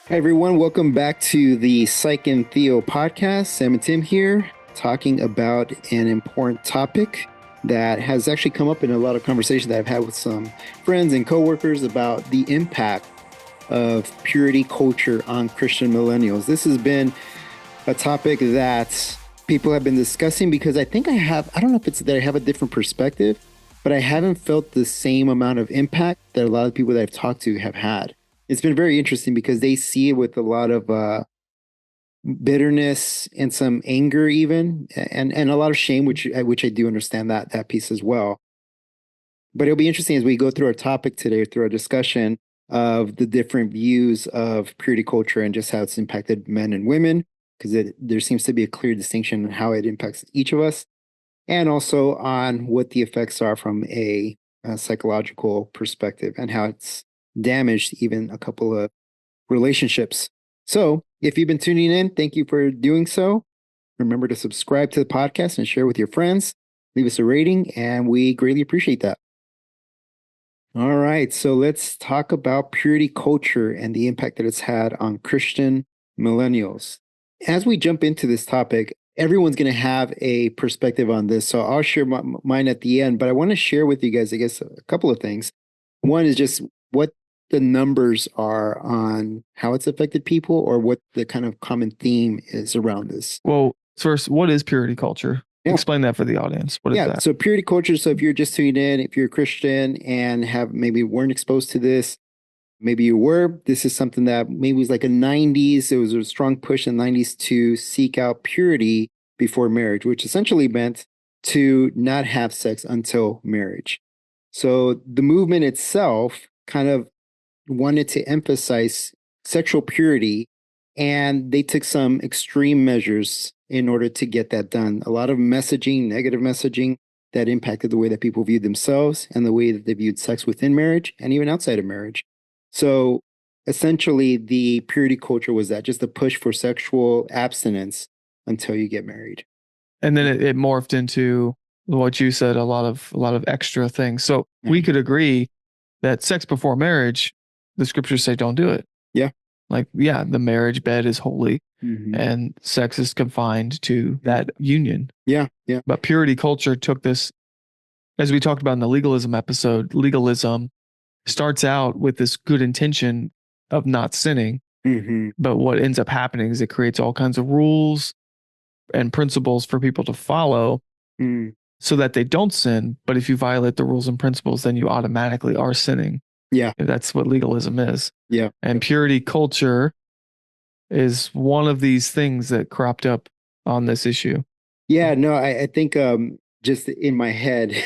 Hi, everyone. Welcome back to the Psych and Theo podcast. Sam and Tim here, talking about an important topic that has actually come up in a lot of conversations that I've had with some friends and coworkers about the impact of purity culture on Christian millennials. This has been a topic that people have been discussing because I don't know if it's that I have a different perspective, but I haven't felt the same amount of impact that a lot of people that I've talked to have had. It's been very interesting because they see it with a lot of bitterness and some anger, even, and a lot of shame, which I do understand that piece as well. But it'll be interesting as we go through our topic today, through our discussion of the different views of purity culture and just how it's impacted men and women, because there seems to be a clear distinction in how it impacts each of us, and also on what the effects are from a psychological perspective and how it's damaged even a couple of relationships. So if you've been tuning in, thank you for doing so. Remember to subscribe to the podcast and share with your friends. Leave us a rating, and we greatly appreciate that. All right, so let's talk about purity culture and the impact that it's had on Christian millennials. As we jump into this topic, everyone's going to have a perspective on this, so I'll share mine at the end, but I want to share with you guys, I guess, a couple of things. One is just what the numbers are on how it's affected people, or what the kind of common theme is around this. Well, first, what is purity culture? Yeah. Explain that for the audience. What is that? So purity culture, so if you're just tuning in, if you're a Christian and have maybe weren't exposed to this, maybe you were, this is something that maybe was like a 90s, it was a strong push in the 90s to seek out purity before marriage, which essentially meant to not have sex until marriage. So the movement itself kind of wanted to emphasize sexual purity, and they took some extreme measures in order to get that done. A lot of messaging, negative messaging, that impacted the way that people viewed themselves and the way that they viewed sex within marriage and even outside of marriage. So essentially, the purity culture was that, just a push for sexual abstinence until you get married. And then it morphed into what you said, a lot of extra things. So we could agree that sex before marriage, the scriptures say don't do it. Yeah. The marriage bed is holy, and sex is confined to that union. Yeah. But purity culture took this, as we talked about in the legalism episode. Legalism starts out with this good intention of not sinning. But what ends up happening is it creates all kinds of rules and principles for people to follow so that they don't sin. But if you violate the rules and principles, then you automatically are sinning. Yeah. That's what legalism is. Yeah. And purity culture is one of these things that cropped up on this issue. Yeah, no, I think just in my head,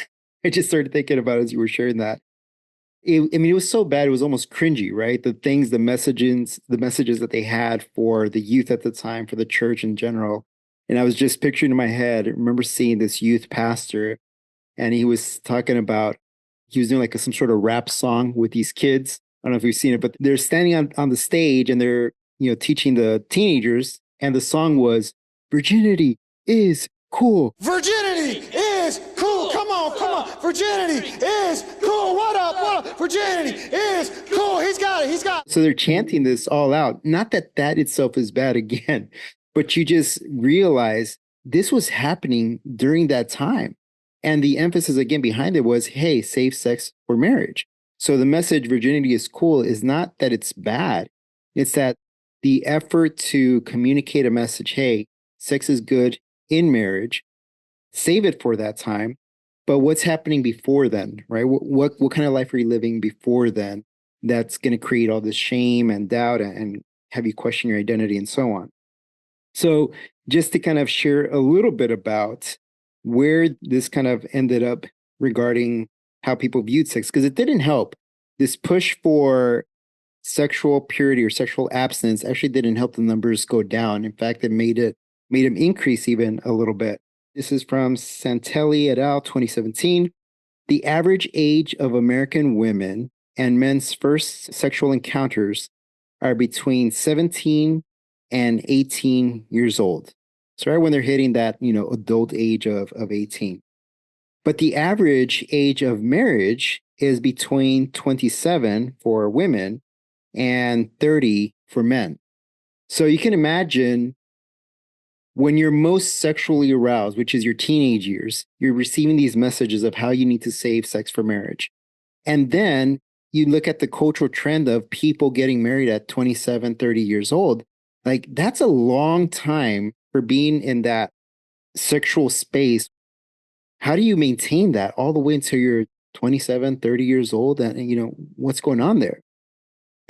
I just started thinking about it as you were sharing that. It was so bad, it was almost cringy, right? The messages that they had for the youth at the time, for the church in general. And I was just picturing in my head, I remember seeing this youth pastor, and he was talking about, he was doing like some sort of rap song with these kids. I don't know if you've seen it, but they're standing on the stage and they're, teaching the teenagers. And the song was, virginity is cool. Virginity is cool. Come on. Virginity is cool. What up? Virginity is cool. He's got it. So they're chanting this all out. Not that itself is bad again, but you just realize this was happening during that time. And the emphasis again behind it was, hey, safe sex for marriage. So the message, virginity is cool, is not that it's bad. It's that the effort to communicate a message, hey, sex is good in marriage, save it for that time. But what's happening before then, right? What kind of life are you living before then that's going to create all this shame and doubt and have you question your identity and so on? So just to kind of share a little bit about where this kind of ended up regarding how people viewed sex, because it didn't help. This push for sexual purity or sexual abstinence actually didn't help the numbers go down. In fact, it made them increase even a little bit. This is from Santelli et al. 2017. The average age of American women and men's first sexual encounters are between 17 and 18 years old. So right when they're hitting that, adult age of 18. But the average age of marriage is between 27 for women and 30 for men. So you can imagine when you're most sexually aroused, which is your teenage years, you're receiving these messages of how you need to save sex for marriage. And then you look at the cultural trend of people getting married at 27, 30 years old. Like, that's a long time for being in that sexual space. How do you maintain that all the way until you're 27, 30 years old? And, what's going on there?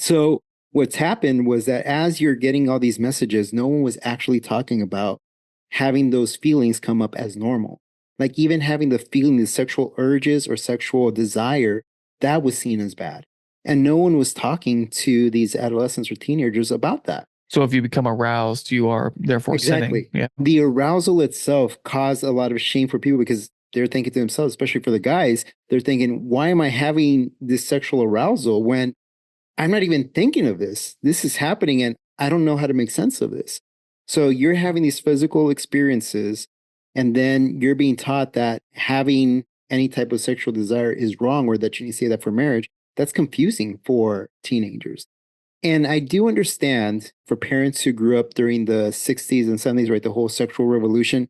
So what's happened was that as you're getting all these messages, no one was actually talking about having those feelings come up as normal. Like, even having the feeling, the sexual urges or sexual desire, that was seen as bad. And no one was talking to these adolescents or teenagers about that. So if you become aroused, you are therefore Exactly. sinning. Yeah. The arousal itself caused a lot of shame for people because they're thinking to themselves, especially for the guys, they're thinking, why am I having this sexual arousal when I'm not even thinking of this? This is happening and I don't know how to make sense of this. So you're having these physical experiences, and then you're being taught that having any type of sexual desire is wrong, or that you need to say that for marriage. That's confusing for teenagers. And I do understand for parents who grew up during the 60s and 70s, right, the whole sexual revolution,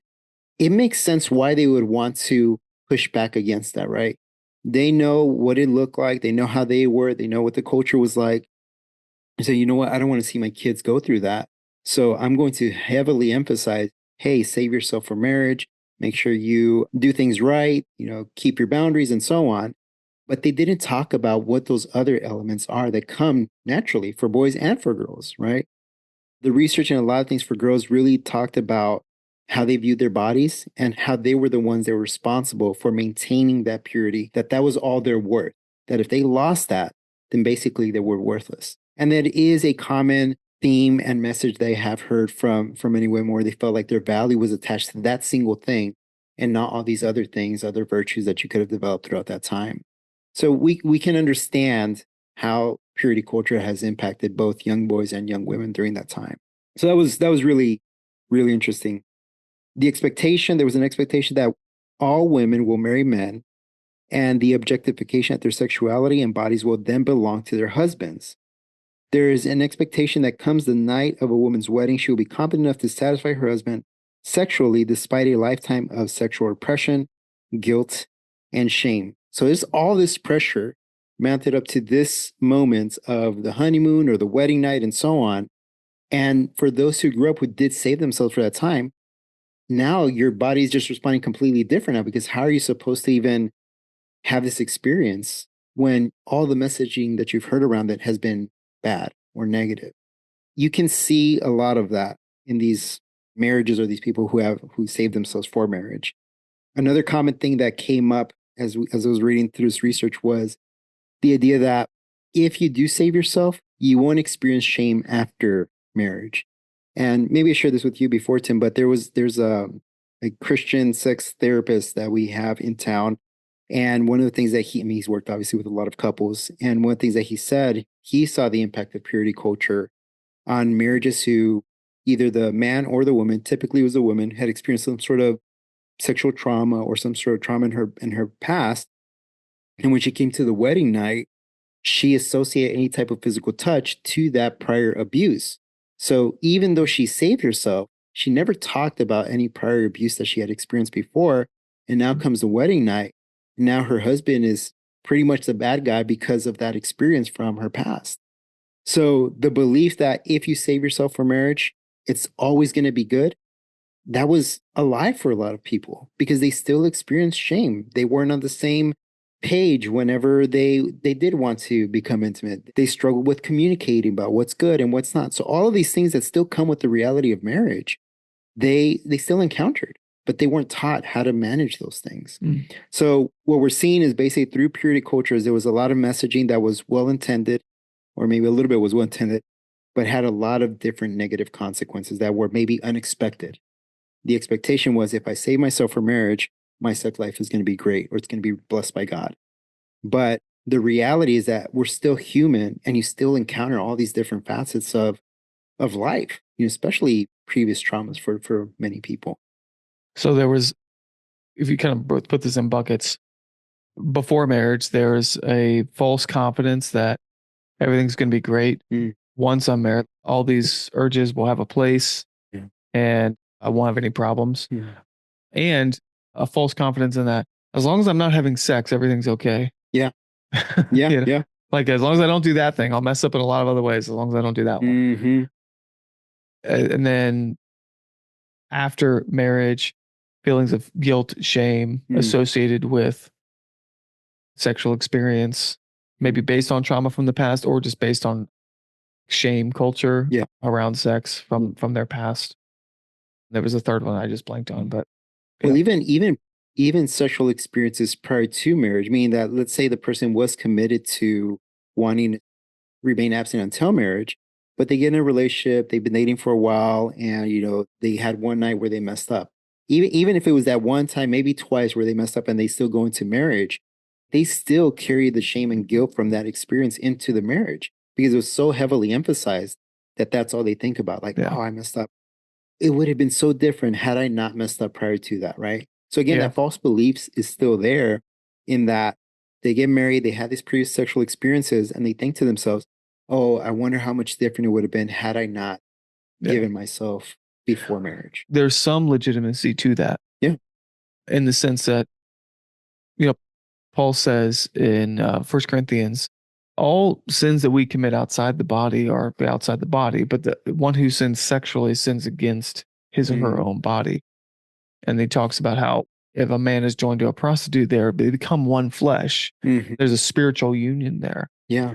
it makes sense why they would want to push back against that, right? They know what it looked like. They know how they were. They know what the culture was like. And so, you know what? I don't want to see my kids go through that. So I'm going to heavily emphasize, hey, save yourself for marriage. Make sure you do things right, keep your boundaries and so on. But they didn't talk about what those other elements are that come naturally for boys and for girls, right? The research and a lot of things for girls really talked about how they viewed their bodies and how they were the ones that were responsible for maintaining that purity, that was all their worth, that if they lost that, then basically they were worthless. And that is a common theme and message they have heard from many women, where they felt like their value was attached to that single thing and not all these other things, other virtues that you could have developed throughout that time. So we can understand how purity culture has impacted both young boys and young women during that time. So that was really, really interesting. There was an expectation that all women will marry men, and the objectification that their sexuality and bodies will then belong to their husbands. There is an expectation that comes the night of a woman's wedding, she will be competent enough to satisfy her husband sexually despite a lifetime of sexual repression, guilt, and shame. So there's all this pressure mounted up to this moment of the honeymoon or the wedding night and so on. And for those who grew up who did save themselves for that time, now your body's just responding completely different now, because how are you supposed to even have this experience when all the messaging that you've heard around it has been bad or negative? You can see a lot of that in these marriages or these people who saved themselves for marriage. Another common thing that came up as I was reading through this research was the idea that if you do save yourself, you won't experience shame after marriage. And maybe I shared this with you before, Tim, but there's a Christian sex therapist that we have in town. And one of the things that he's worked obviously with a lot of couples. And one of the things that he said, he saw the impact of purity culture on marriages who either the man or the woman, typically it was the woman, had experienced some sort of sexual trauma or some sort of trauma in her past. And when she came to the wedding night, she associated any type of physical touch to that prior abuse. So even though she saved herself, she never talked about any prior abuse that she had experienced before. And now comes the wedding night. And now her husband is pretty much the bad guy because of that experience from her past. So the belief that if you save yourself for marriage, it's always going to be good, that was a lie for a lot of people because they still experience shame. They weren't on the same page whenever they did want to become intimate. They struggled with communicating about what's good and what's not. So all of these things that still come with the reality of marriage, they still encountered, but they weren't taught how to manage those things. So what we're seeing is basically through purity cultures, there was a lot of messaging that was well-intended, or maybe a little bit was well-intended, but had a lot of different negative consequences that were maybe unexpected. The expectation was if I save myself for marriage, my sex life is going to be great, or it's going to be blessed by God. But the reality is that we're still human, and you still encounter all these different facets of life, especially previous traumas for many people. So there was, if you kind of put this in buckets, before marriage, there's a false confidence that everything's going to be great. once I'm married, all these urges will have a place and I won't have any problems. And a false confidence in that. As long as I'm not having sex, everything's okay. Yeah. Like as long as I don't do that thing, I'll mess up in a lot of other ways. As long as I don't do that one. And then after marriage, feelings of guilt, shame associated with sexual experience, maybe based on trauma from the past or just based on shame culture around sex from their past. There was a third one I just blanked on, but well, even sexual experiences prior to marriage, meaning that let's say the person was committed to wanting to remain abstinent until marriage, but they get in a relationship, they've been dating for a while, and they had one night where they messed up. Even if it was that one time, maybe twice where they messed up and they still go into marriage, they still carry the shame and guilt from that experience into the marriage because it was so heavily emphasized that that's all they think about. Like, oh, I messed up. It would have been so different had I not messed up prior to that, right? So again, that false beliefs is still there in that they get married, they have these previous sexual experiences, and they think to themselves, oh, I wonder how much different it would have been had I not given myself before marriage. There's some legitimacy to that. Yeah. In the sense that, Paul says in 1 Corinthians, all sins that we commit outside the body are outside the body, but the one who sins sexually sins against his or her own body. And he talks about how if a man is joined to a prostitute, they become one flesh. There's a spiritual union there. Yeah.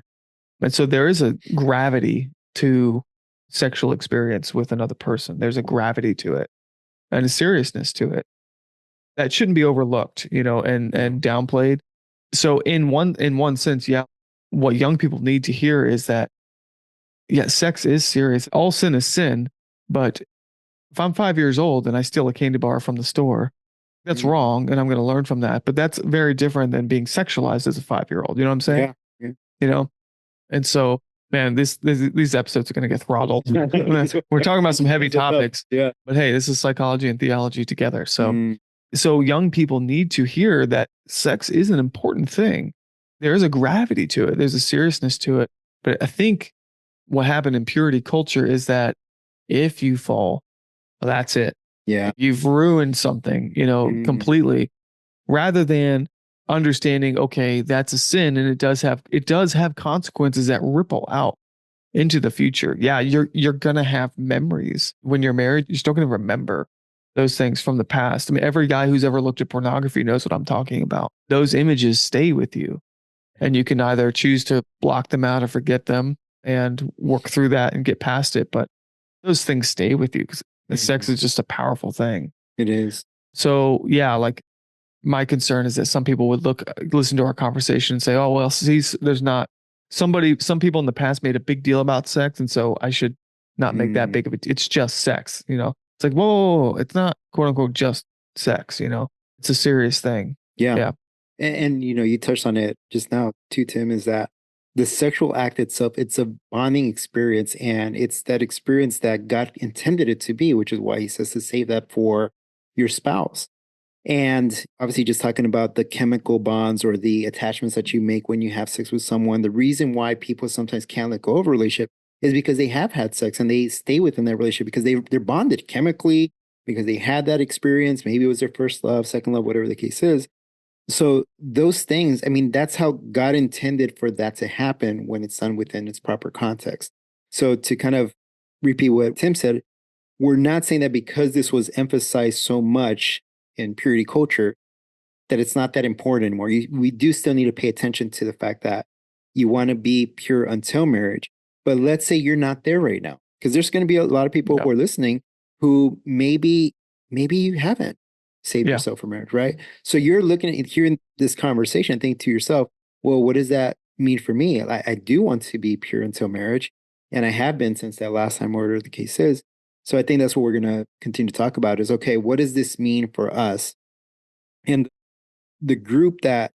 And so there is a gravity to sexual experience with another person. There's a gravity to it and a seriousness to it that shouldn't be overlooked, and downplayed. So in one sense, what young people need to hear is that, sex is serious. All sin is sin, but if I'm 5 years old and I steal a candy bar from the store, that's wrong, and I'm going to learn from that. But that's very different than being sexualized as a 5-year-old. You know what I'm saying? Yeah. And so, man, these episodes are going to get throttled. We're talking about some heavy topics. Yeah. But hey, this is psychology and theology together. So young people need to hear that sex is an important thing. There is a gravity to it. There's a seriousness to it. But I think what happened in purity culture is that if you fall, well, that's it. Yeah. You've ruined something, completely, rather than understanding, okay, that's a sin and it does have consequences that ripple out into the future. Yeah, you're going to have memories when you're married. You're still going to remember those things from the past. I mean, every guy who's ever looked at pornography knows what I'm talking about. Those images stay with you, and you can either choose to block them out or forget them and work through that and get past it. But those things stay with you because the sex is just a powerful thing. It is. So like my concern is that some people would listen to our conversation and say, oh, well, see, there's not some people in the past made a big deal about sex. And so I should not make that big of it. It's just sex, It's like, whoa, it's not quote unquote just sex, it's a serious thing. Yeah. And you touched on it just now too, Tim, is that the sexual act itself, it's a bonding experience, and it's that experience that God intended it to be, which is why he says to save that for your spouse. And obviously just talking about the chemical bonds or the attachments that you make when you have sex with someone, the reason why people sometimes can't let go of a relationship is because they have had sex and they stay within that relationship because they're bonded chemically, because they had that experience. Maybe it was their first love, second love, whatever the case is. So those things, I mean, that's how God intended for that to happen when it's done within its proper context. So to kind of repeat what Tim said, we're not saying that because this was emphasized so much in purity culture that it's not that important anymore. We do still need to pay attention to the fact that you want to be pure until marriage. But let's say you're not there right now, because there's going to be a lot of people who are listening who maybe you haven't saved yourself for marriage, right? So you're looking at hearing this conversation and think to yourself, well, what does that mean for me? I do want to be pure until marriage, and I have been since that last time, whatever the case is. So I think that's what we're going to continue to talk about is, okay, what does this mean for us? And the group that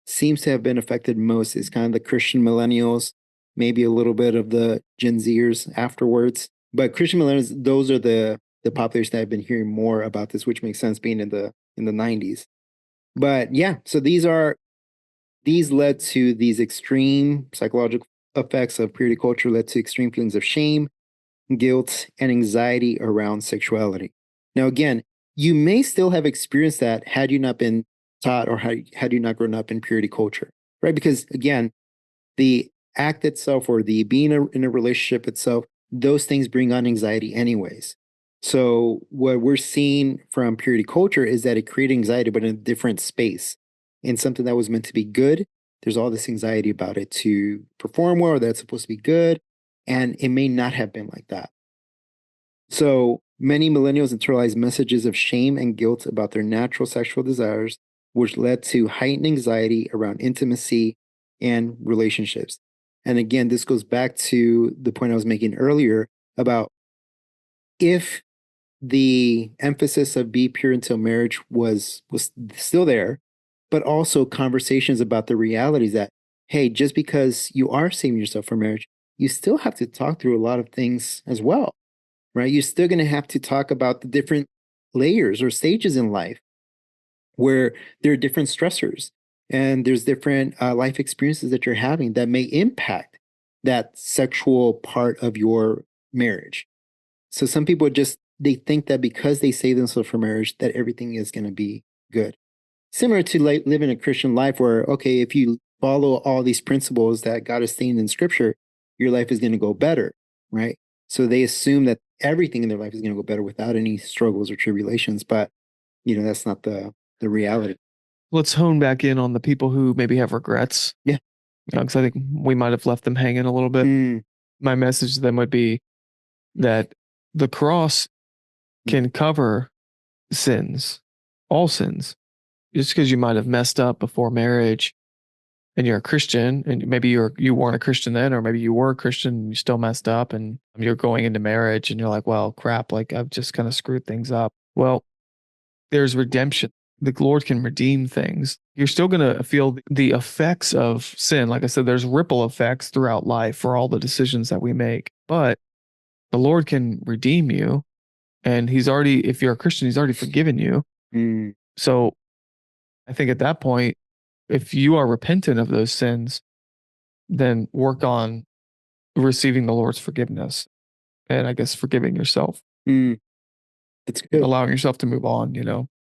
seems to have been affected most is kind of the Christian millennials, maybe a little bit of the Gen Zers afterwards. But Christian millennials, those are the population that have been hearing more about this, which makes sense being in the 90s. But yeah, so these led to these extreme psychological effects of purity culture led to extreme feelings of shame, guilt, and anxiety around sexuality. Now, again, you may still have experienced that had you not been taught or had you not grown up in purity culture, right? Because again, the act itself or the being in a relationship itself, those things bring on anxiety anyways. So what we're seeing from purity culture is that it created anxiety, but in a different space. In something that was meant to be good, there's all this anxiety about it to perform well, or that's supposed to be good. And it may not have been like that. So many millennials internalize messages of shame and guilt about their natural sexual desires, which led to heightened anxiety around intimacy and relationships. And again, this goes back to the point I was making earlier about if the emphasis of be pure until marriage was still there, but also conversations about the realities that, hey, just because you are saving yourself for marriage, you still have to talk through a lot of things as well, right? You're still going to have to talk about the different layers or stages in life where there are different stressors and there's different life experiences that you're having that may impact that sexual part of your marriage. So some people just, they think that because they save themselves for marriage, that everything is going to be good. Similar to like living a Christian life where, okay, if you follow all these principles that God has stated in scripture, your life is going to go better, right? So they assume that everything in their life is going to go better without any struggles or tribulations. But, that's not the reality. Let's hone back in on the people who maybe have regrets. Yeah. Because I think we might have left them hanging a little bit. My message to them would be that the cross can cover sins, all sins. Just because you might have messed up before marriage and you're a Christian, and maybe you weren't a Christian then, or maybe you were a Christian and you still messed up, and you're going into marriage and you're like, well, crap, like I've just kind of screwed things up. Well, there's redemption. The Lord can redeem things. You're still going to feel the effects of sin. Like I said, there's ripple effects throughout life for all the decisions that we make, but the Lord can redeem you. And if you're a Christian, he's already forgiven you. So I think at that point, if you are repentant of those sins, then work on receiving the Lord's forgiveness and I guess forgiving yourself. That's good. Allowing yourself to move on,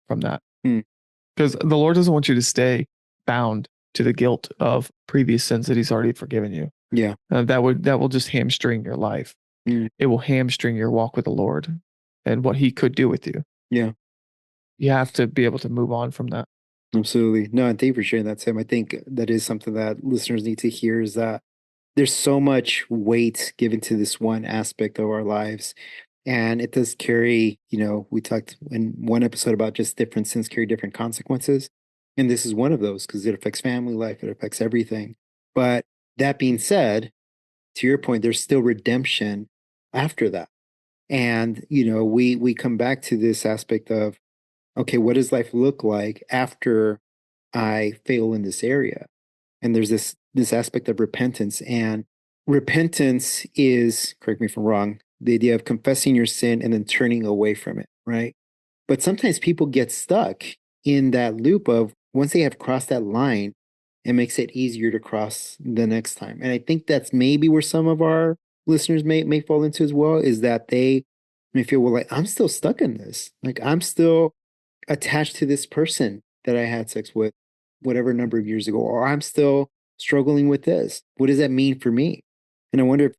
from that. Because the Lord doesn't want you to stay bound to the guilt of previous sins that he's already forgiven you. Yeah. That will just hamstring your life. It will hamstring your walk with the Lord and what he could do with you. Yeah. You have to be able to move on from that. Absolutely. No, and thank you for sharing that, Tim. I think that is something that listeners need to hear is that there's so much weight given to this one aspect of our lives. And it does carry, we talked in one episode about just different sins carry different consequences. And this is one of those because it affects family life, it affects everything. But that being said, to your point, there's still redemption after that. And, we come back to this aspect of, okay, what does life look like after I fail in this area? And there's this aspect of repentance. And repentance is, correct me if I'm wrong, the idea of confessing your sin and then turning away from it, right? But sometimes people get stuck in that loop of once they have crossed that line, it makes it easier to cross the next time. And I think that's maybe where some of our listeners may fall into as well, is that they may feel, well, like, I'm still stuck in this. Like, I'm still attached to this person that I had sex with whatever number of years ago, or I'm still struggling with this. What does that mean for me? And I wonder if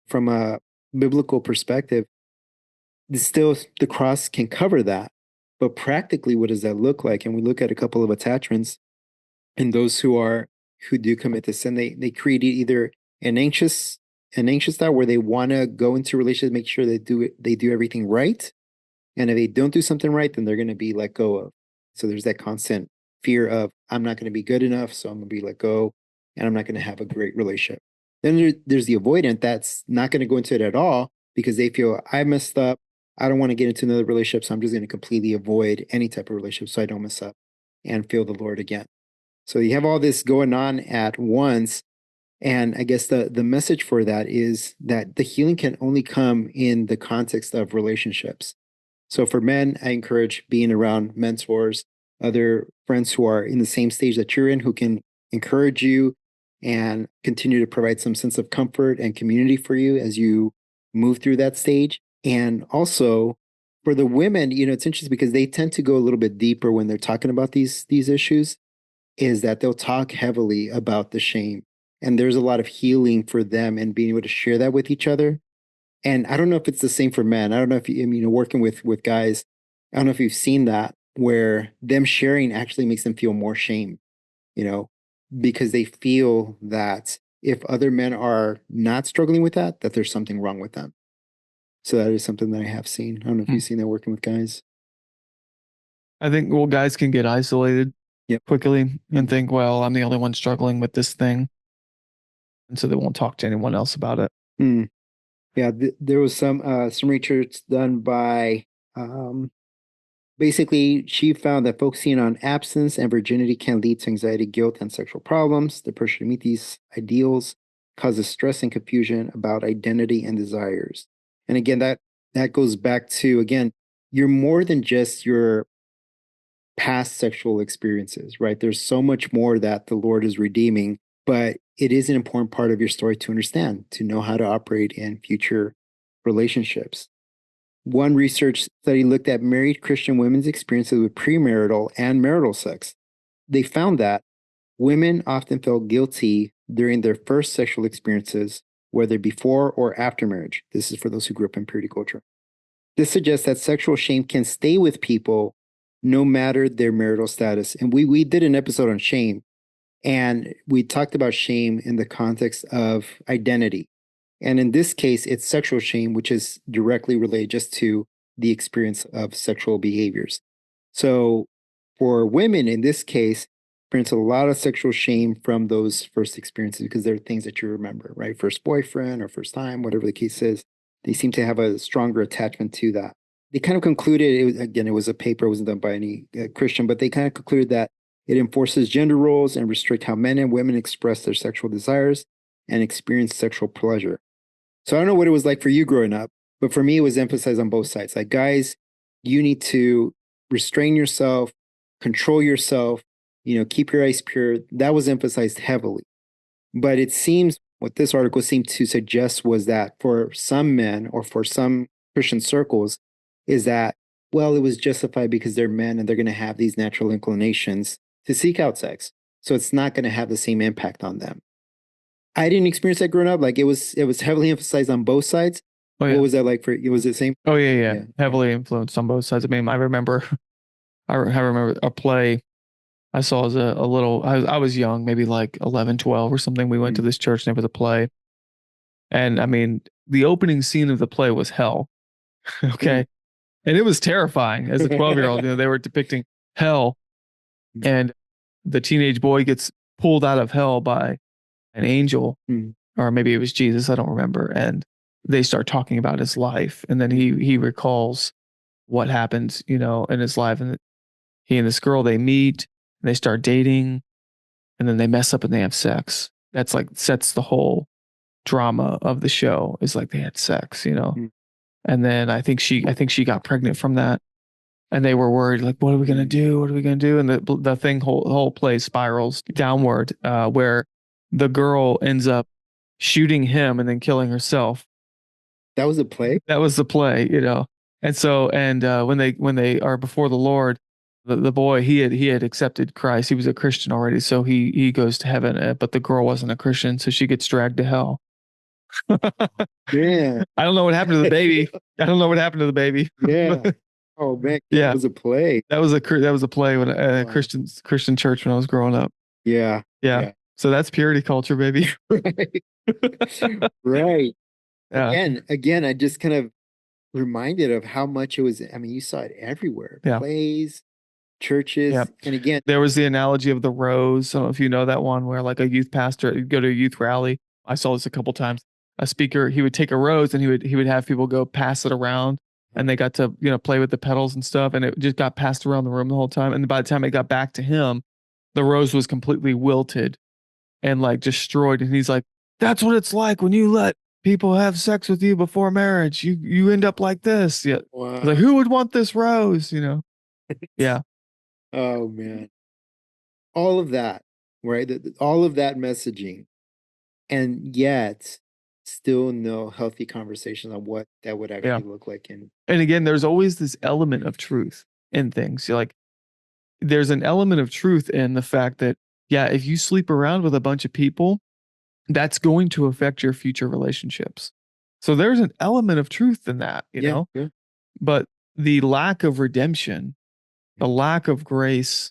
from a biblical perspective, the cross can cover that. But practically, what does that look like? And we look at a couple of attachments, and those who do commit this sin, they create either an anxious thought where they want to go into relationships, make sure they do everything right. And if they don't do something right, then they're going to be let go of. So there's that constant fear of, I'm not going to be good enough, so I'm going to be let go, and I'm not going to have a great relationship. Then there's the avoidant that's not going to go into it at all because they feel, I messed up. I don't want to get into another relationship, so I'm just going to completely avoid any type of relationship so I don't mess up and feel the Lord again. So you have all this going on at once. And I guess the message for that is that the healing can only come in the context of relationships. So for men, I encourage being around mentors, other friends who are in the same stage that you're in, who can encourage you and continue to provide some sense of comfort and community for you as you move through that stage. And also for the women, it's interesting because they tend to go a little bit deeper when they're talking about these issues, is that they'll talk heavily about the shame. And there's a lot of healing for them and being able to share that with each other. And I don't know if it's the same for men. I don't know if working with guys, I don't know if you've seen that where them sharing actually makes them feel more shame, you know, because they feel that if other men are not struggling with that there's something wrong with them. So that is something that I have seen. I don't know if you've seen that working with guys. I think, well, guys can get isolated quickly and think, well, I'm the only one struggling with this thing. And so they won't talk to anyone else about it. Yeah, there was some research done by, basically, she found that focusing on abstinence and virginity can lead to anxiety, guilt, and sexual problems. The pressure to meet these ideals causes stress and confusion about identity and desires. And again, that goes back to, again, you're more than just your past sexual experiences, right? There's so much more that the Lord is redeeming, but it is an important part of your story to understand, to know how to operate in future relationships. One research study looked at married Christian women's experiences with premarital and marital sex. They found that women often felt guilty during their first sexual experiences, whether before or after marriage. This is for those who grew up in purity culture. This suggests that sexual shame can stay with people no matter their marital status. And we did an episode on shame, and we talked about shame in the context of identity. And in this case, it's sexual shame, which is directly related just to the experience of sexual behaviors. So for women in this case, experience a lot of sexual shame from those first experiences because they're things that you remember, right? First boyfriend or first time, whatever the case is, they seem to have a stronger attachment to that. They kind of concluded, it was a paper, it wasn't done by any Christian, but they kind of concluded that it enforces gender roles and restrict how men and women express their sexual desires and experience sexual pleasure. So I don't know what it was like for you growing up, but for me, it was emphasized on both sides. Like, guys, you need to restrain yourself, control yourself, keep your eyes pure. That was emphasized heavily. But it seems what this article seemed to suggest was that for some men or for some Christian circles is that, well, it was justified because they're men and they're going to have these natural inclinations to seek out sex. So it's not going to have the same impact on them. I didn't experience that growing up. Like it was heavily emphasized on both sides. Oh, yeah. What was that like for you? Was it the same? Oh yeah. Heavily influenced on both sides. I mean, I remember a play I saw as a little, I was young, maybe like 11, 12 or something. We went to this church and there was a play. And I mean, the opening scene of the play was hell. Okay. And it was terrifying as a 12-year-old. They were depicting hell. And the teenage boy gets pulled out of hell by an angel, or maybe it was Jesus, I don't remember. And they start talking about his life. And then he recalls what happened, in his life. And he and this girl, they meet and they start dating, and then they mess up and they have sex. That's like sets the whole drama of the show, is like they had sex, And then I think she got pregnant from that. And they were worried, like, what are we going to do? What are we going to do? And the whole play spirals downward, where the girl ends up shooting him and then killing herself. That was a play? That was the play, And so, when they are before the Lord, the boy, he had accepted Christ. He was a Christian already. So he goes to heaven, but the girl wasn't a Christian. So she gets dragged to hell. Yeah. I don't know what happened to the baby. Yeah. Oh man, that was a play. That was a play when a Christian church when I was growing up. Yeah. So that's purity culture, baby. Right. Right. Yeah. Again, I just kind of reminded of how much it was. I mean, you saw it everywhere. Yeah. Plays, churches, and again, there was the analogy of the rose. I don't know if you know that one, where like a youth pastor, you'd go to a youth rally. I saw this a couple times. A speaker, he would take a rose and he would have people go pass it around. And they got to, play with the petals and stuff. And it just got passed around the room the whole time. And by the time it got back to him, the rose was completely wilted and like destroyed. And he's like, that's what it's like when you let people have sex with you before marriage. You end up like this. Yeah. Wow. Like, who would want this rose? Yeah. Oh man. All of that, right? All of that messaging and yet still no healthy conversations on what that would actually look like. And again, there's always this element of truth in things. You're like, there's an element of truth in the fact that, yeah, if you sleep around with a bunch of people, that's going to affect your future relationships. So there's an element of truth in that, you know? Yeah. But the lack of redemption, the lack of grace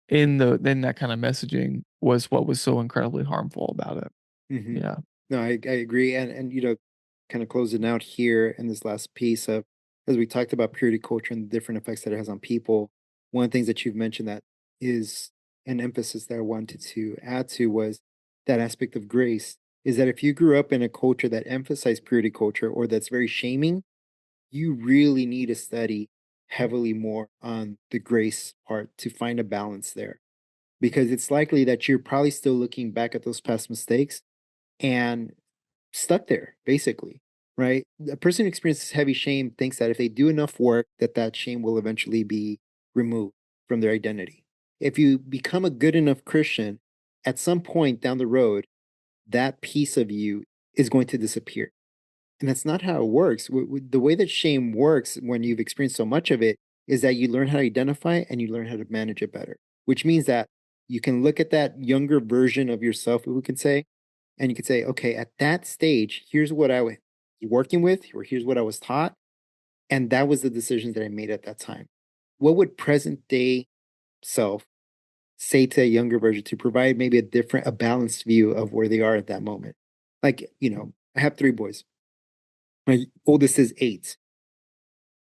in that kind of messaging was what was so incredibly harmful about it. Mm-hmm. Yeah. No, I agree. And you know, kind of closing out here in this last piece of, as we talked about purity culture and the different effects that it has on people, one of the things that you've mentioned that is an emphasis that I wanted to add to was that aspect of grace, is that if you grew up in a culture that emphasized purity culture or that's very shaming, you really need to study heavily more on the grace part to find a balance there. Because it's likely that you're probably still looking back at those past mistakes and stuck there, basically, right? A person who experiences heavy shame thinks that if they do enough work, that that shame will eventually be removed from their identity. If you become a good enough Christian, at some point down the road, that piece of you is going to disappear. And that's not how it works. The way that shame works when you've experienced so much of it is that you learn how to identify it and you learn how to manage it better, which means that you can look at that younger version of yourself, we can say, and you could say, okay, at that stage, here's what I was working with, or here's what I was taught. And that was the decisions that I made at that time. What would present day self say to a younger version to provide maybe a balanced view of where they are at that moment? Like, you know, I have 3 boys. My oldest is 8.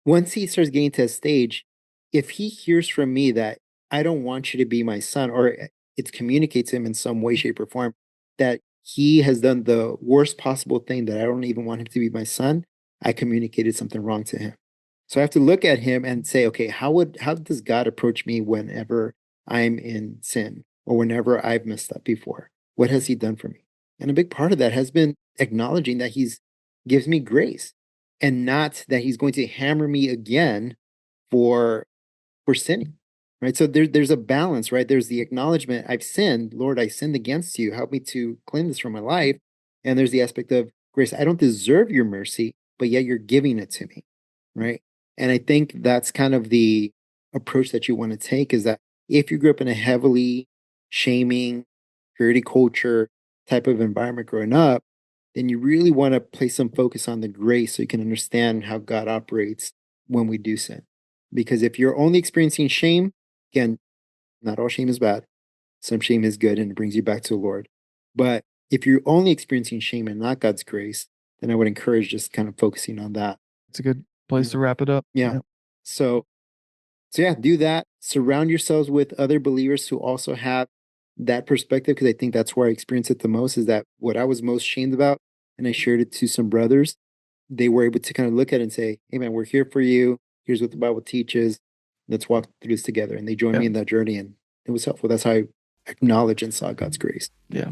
Once he starts getting to a stage, if he hears from me that I don't want you to be my son, or it communicates to him in some way, shape, or form that he has done the worst possible thing, that I don't even want him to be my son, I communicated something wrong to him. So I have to look at him and say, okay, how does God approach me whenever I'm in sin or whenever I've messed up before? What has he done for me? And a big part of that has been acknowledging that he's gives me grace and not that he's going to hammer me again for sinning. Right. So there's a balance, right? There's the acknowledgement, I've sinned. Lord, I sinned against you. Help me to claim this from my life. And there's the aspect of grace. I don't deserve your mercy, but yet you're giving it to me. Right. And I think that's kind of the approach that you want to take, is that if you grew up in a heavily shaming, purity culture type of environment growing up, then you really want to place some focus on the grace so you can understand how God operates when we do sin. Because if you're only experiencing shame, again, not all shame is bad. Some shame is good and it brings you back to the Lord. But if you're only experiencing shame and not God's grace, then I would encourage just kind of focusing on that. It's a good place to wrap it up. Yeah. So yeah, do that. Surround yourselves with other believers who also have that perspective, because I think that's where I experienced it the most, is that what I was most shamed about, and I shared it to some brothers, they were able to kind of look at it and say, hey man, we're here for you. Here's what the Bible teaches. Let's walk through this together. And they joined me in that journey, and it was helpful. That's how I acknowledge and saw God's grace. Yeah.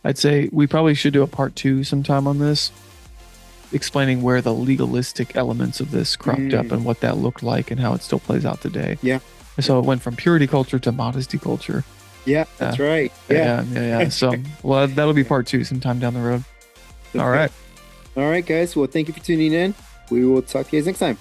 I'd say we probably should do a part 2 sometime on this, explaining where the legalistic elements of this cropped up and what that looked like and how it still plays out today. Yeah. So it went from purity culture to modesty culture. Yeah, that's right. Yeah. So, well, that'll be part 2 sometime down the road. Okay. All right. All right, guys. Well, thank you for tuning in. We will talk to you guys next time.